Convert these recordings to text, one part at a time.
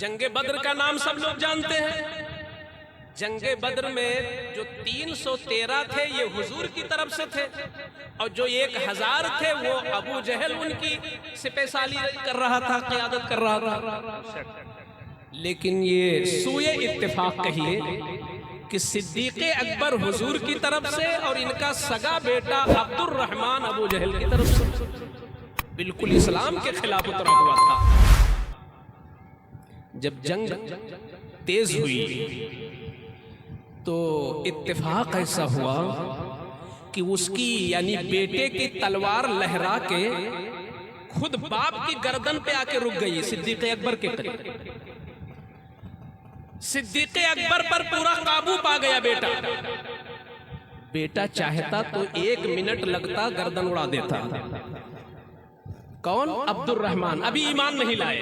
जंगे बद्र का नाम सब लोग जानते हैं। जंगे बद्र में जो 313 थे ये हुजूर की तरफ से थे, और जो 1000 थे वो अबू जहल उनकी सिपहसाली कर रहा था, क़यादत कर रहा था। लेकिन ये सूए इत्तेफाक कहिए कि सिद्दीक़ अकबर हुजूर की तरफ से और इनका सगा बेटा अब्दुर्रहमान अबू जहल की तरफ से बिल्कुल इस्लाम के खिलाफ उतरा हुआ था। जब जंग तेज हुई तो इत्तेफाक ऐसा हुआ कि उसकी यानी बेटे की तलवार लहरा के खुद बाप की गर्दन पे आके रुक गई सिद्दीक़ अकबर के करीब। सिद्दीक़ अकबर पर पूरा काबू पा गया बेटा। बेटा चाहता तो 1 मिनट लगता गर्दन उड़ा देता। कौन? अब्दुर्रहमान, अभी ईमान नहीं लाए।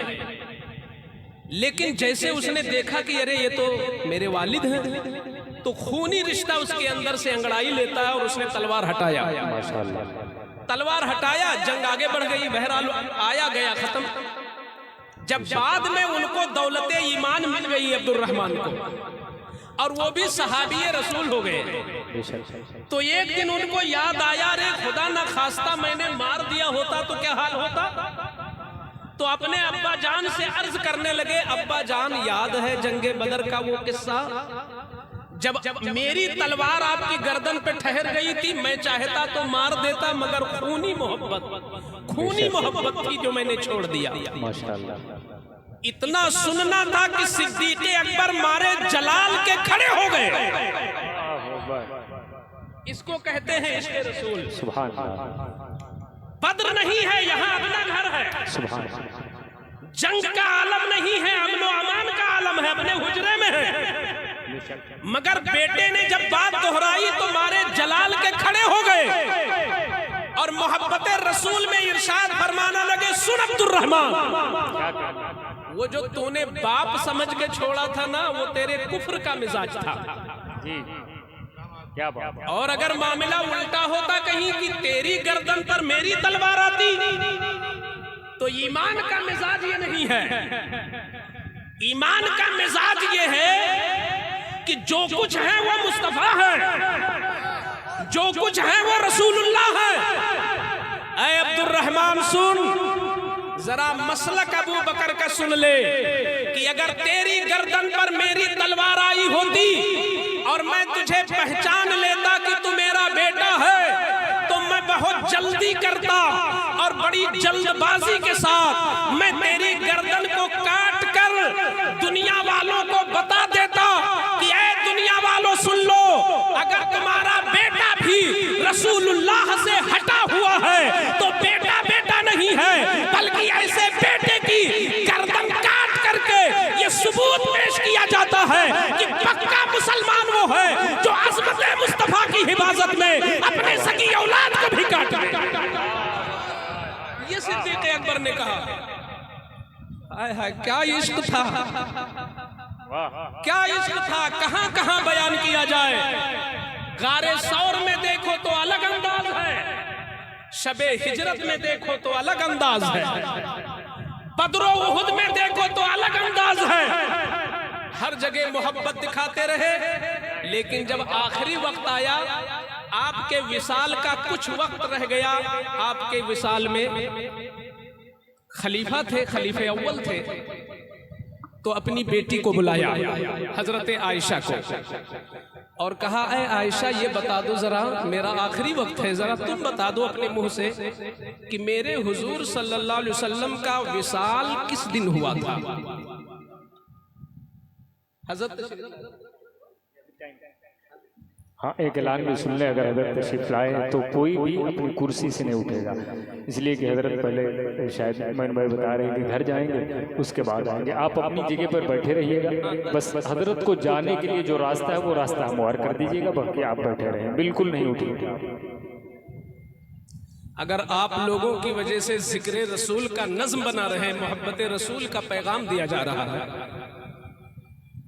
लेकिन जैसे उसने देखा कि अरे ये तो मेरे वालिद हैं, तो खूनी रिश्ता उसके अंदर से अंगड़ाई लेता है और उसने तलवार हटाया। माशाअल्लाह। तलवार हटाया, जंग आगे बढ़ गई। बहरहाल आया गया, खत्म। जब बाद में उनको दौलते ईमान मिल गई अब्दुर्रहमान को, और वो भी सहाबी रसूल हो गए, तो एक दिन उनको याद आया, रे खुदा ना खास्ता मैंने मार दिया होता तो क्या हाल होता। तो अपने अब्बा जान से अर्ज करने लगे, अब्बा जान याद है जंगे बदर का वो किस्सा, जब मेरी तलवार आपकी गर्दन पे ठहर गई थी, मैं चाहता तो मार देता, मगर खूनी मोहब्बत थी जो मैंने छोड़ दिया। माशाअल्लाह। इतना सुनना था कि सिद्दीक़ अकबर मारे जलाल के खड़े हो गए। इसको कहते हैं इश्क़ रसूल। सुभान अल्लाह। बद्र नहीं है, यहाँ अपना घर है। सुभान अल्लाह। जंग का आलम नहीं है, अमन अमान का आलम है, अपने हुजरे में है। मगर बेटे ने जब बात दोहराई तो मारे जलाल के खड़े हो गए और मोहब्बत रसूल में इरशाद फरमाना लगे, सुन अब्दुर्रहमान, वो जो तूने बाप समझ के छोड़ा था ना, वो तेरे कुफ्र का मिजाज था। क्या बात। और अगर मामला उल्टा होता कहीं कि तेरी गर्दन पर मेरी तलवार आती, तो ईमान का मिजाज ये नहीं है। ईमान का मिजाज ये है कि जो कुछ है वो मुस्तफा है, जो कुछ है वो रसूलुल्लाह है। ऐ अब्दुर्रहमान सुन, जरा मसलक अबू बकर का सुन ले कि अगर तेरी गर्दन पर मेरी तलवार आई होती और मैं तुझे पहचान लेता कि तू मेरा बेटा है, तो मैं बहुत जल्दी करता और बड़ी जल्दबाजी के साथ मैं तेरी गर्दन को काट कर दुनिया वालों को बता देता कि ऐ दुनिया वालों सुन लो, अगर तुम्हारा बेटा भी रसूलुल्लाह से हटा हुआ है तो बेटा बेटा नहीं है, बल्कि ऐसे बेटे की गर्दन काट करके ये सबूत पेश किया जाता है कि पक्का मुसलमान वो है जो अज़मत मुस्तफा की हिफाजत में अपने सगी औलाद को भी काट दे। ये सिद्दीक़ अकबर ने कहा। हाय हाय, क्या इश्क था, क्या इश्क था, कहां कहां बयान किया जाए। गारे सौर में देखो तो अलग अंदाज है, शबे हिजरत में देखो तो अलग अंदाज है, बदरो उहुद में देखो तो अलग अंदाज है। हर जगह मोहब्बत दिखाते रहे, लेकिन जब आखिरी वक्त आया, आपके विसाल का कुछ वक्त रह गया, आपके विसाल में खलीफा थे, खलीफे अव्वल थे, तो अपनी बेटी को बुलाया, हजरत आयशा को, और कहा, ऐ आयशा ये बता दो जरा, मेरा आखिरी वक्त है, जरा तुम बता दो अपने मुंह से कि मेरे हुजूर सल्लल्लाहु अलैहि वसल्लम का विसाल किस दिन हुआ था। हजरत हाँ, एक ऐलान भी सुन ले, अगर हजरत तशरीफ लाए तो कोई भी अपनी कुर्सी से नहीं उठेगा, इसलिए कि हजरत पहले शायद मैन भाई बता रहे हैं कि घर जाएंगे उसके बाद आएंगे। आप अपनी जगह पर बैठे रहिएगा, बस हजरत को जाने के लिए जो रास्ता है वो रास्ता हमवार कर दीजिएगा, बाकी आप बैठे रहें, बिल्कुल नहीं उठिएगा। अगर आप लोगों की वजह से जिक्र रसूल का नज़्म बना रहे, मोहब्बत रसूल का पैगाम दिया जा रहा है,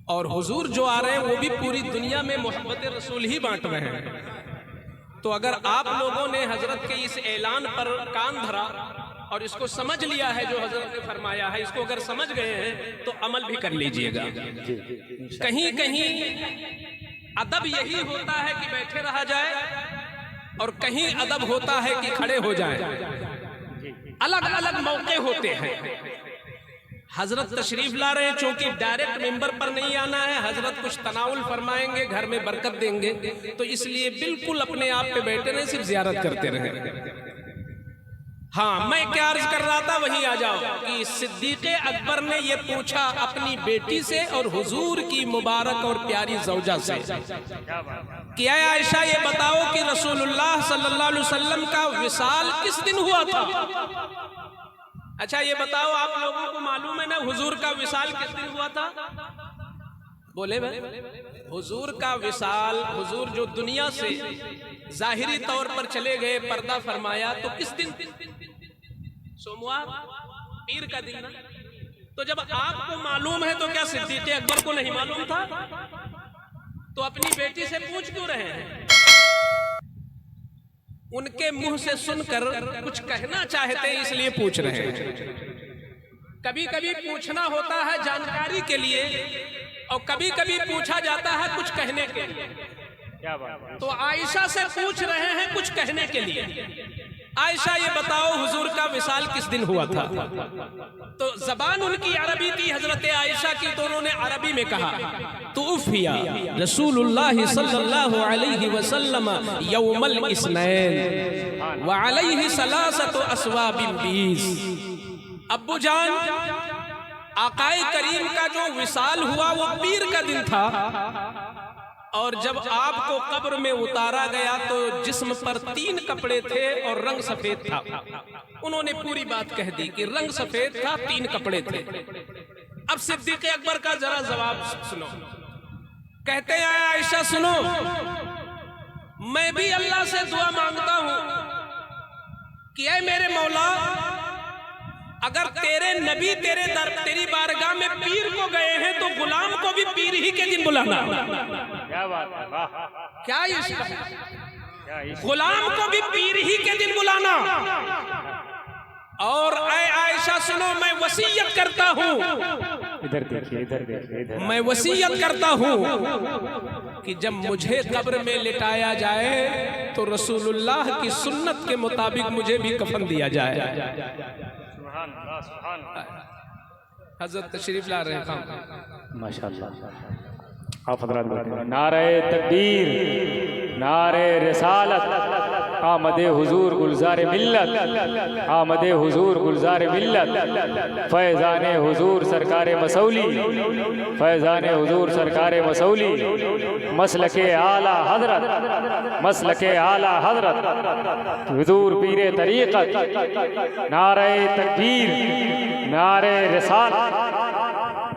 और हुजूर जो आ रहे हैं वो भी पूरी दुनिया में मोहब्बत रसूल ही बांट रहे हैं, तो अगर आप लोगों ने हजरत के इस ऐलान पर कान धरा और इसको समझ लिया है जो हजरत ने फरमाया है, इसको अगर समझ गए हैं तो अमल भी कर लीजिएगा। कहीं कहीं अदब यही होता है कि बैठे रहा जाए, और कहीं अदब होता है कि खड़े हो जाए। अलग अलग मौके होते हैं। हजरत तशरीफ ला रहे हैं, चूंकि डायरेक्ट मेंबर पर नहीं आना है, हजरत कुछ तनाउल फरमाएंगे, घर में बरकत देंगे, तो इसलिए बिल्कुल अपने आप पे बैठे रहे, सिर्फ जियारत करते रहे। हाँ, मैं क्या अर्ज कर रहा था, वहीं आ जाओ कि सिद्दीक़े अकबर ने ये पूछा अपनी बेटी से और हुजूर की मुबारक और प्यारी ज़ौजा से कि ऐ आयशा, ये बताओ कि रसूलुल्लाह सल्लल्लाहु अलैहि वसल्लम का विसाल किस दिन हुआ था? अच्छा ये बताओ, आप लोगों को मालूम है ना हुजूर का विसाल किस दिन हुआ था? बोले भाई, हुजूर का विसाल, हुजूर जो दुनिया से जाहिरी तौर पर चले गए, पर्दा फरमाया, तो किस दिन? सोमवार, पीर का दिन ना। तो जब आपको मालूम है तो क्या सिद्दीक़े अकबर को नहीं मालूम था? तो अपनी बेटी से पूछ क्यों रहे हैं? उनके मुंह से सुनकर कुछ कहना चाहते हैं, इसलिए पूछ रहे हैं। कभी कभी पूछना होता है जानकारी के लिए, और कभी कभी पूछा जाता है कुछ कहने के लिए। क्या बात? तो आयशा से पूछ रहे हैं कुछ कहने के लिए। आयशा ये बताओ हुजूर का विसाल किस दिन हुआ था? तो जबान उनकी अरबी थी हजरत आयशा की, तो उन्होंने अरबी में कहा, तुफ़िया रसूलुल्लाह सल्लल्लाहु अलैहि वसल्लम यौमल इस्नैन व अलैहि सलासतु अस्वाबिन बीस। अब्बू जान, आकाए करीम का जो विसाल हुआ वो पीर का दिन था, और जब आपको कब्र में उतारा गया तो जिस्म पर 3 कपड़े थे और रंग सफेद था। उन्होंने पूरी बात कह दी कि रंग सफेद था, 3 कपड़े थे। अब सिद्दीक़े अकबर का जरा जवाब सुनो। कहते हैं आयशा सुनो, मैं भी अल्लाह से दुआ मांगता हूं कि ऐ मेरे मौला, अगर तेरे नबी तेरी बारगाह में पीर को गए हैं तो गुलाम को भी पीर ही के दिन बुलाना। क्या बात है, वाह! क्या इश्क! गुलाम को भी पीर ही के दिन बुलाना। और ऐ आयशा सुनो, मैं वसीयत करता हूँ, इधर देखिए, इधर देखिए, इधर। मैं वसीयत करता हूँ कि जब मुझे कब्र में लिटाया जाए तो रसूलुल्लाह की सुन्नत के मुताबिक मुझे भी कफन दिया जाए। हजरत तशरीफ ला रहे हैं। माशाअल्लाह। आप हजरात बताएं, नारे तकबीर, नारे रिसालत, आमदे हुजूर गुलजार मिल्लत, आमदे हुजूर गुलजार मिल्लत, फैज़ाने हुजूर सरकारे मसौली, फैज़ाने हुजूर सरकारे मसौली, मसलके आला हजरत, मसलके आला हजरत, हुजूर पीरे तरीक़त, नारे तकबीर, नारे रिसालत,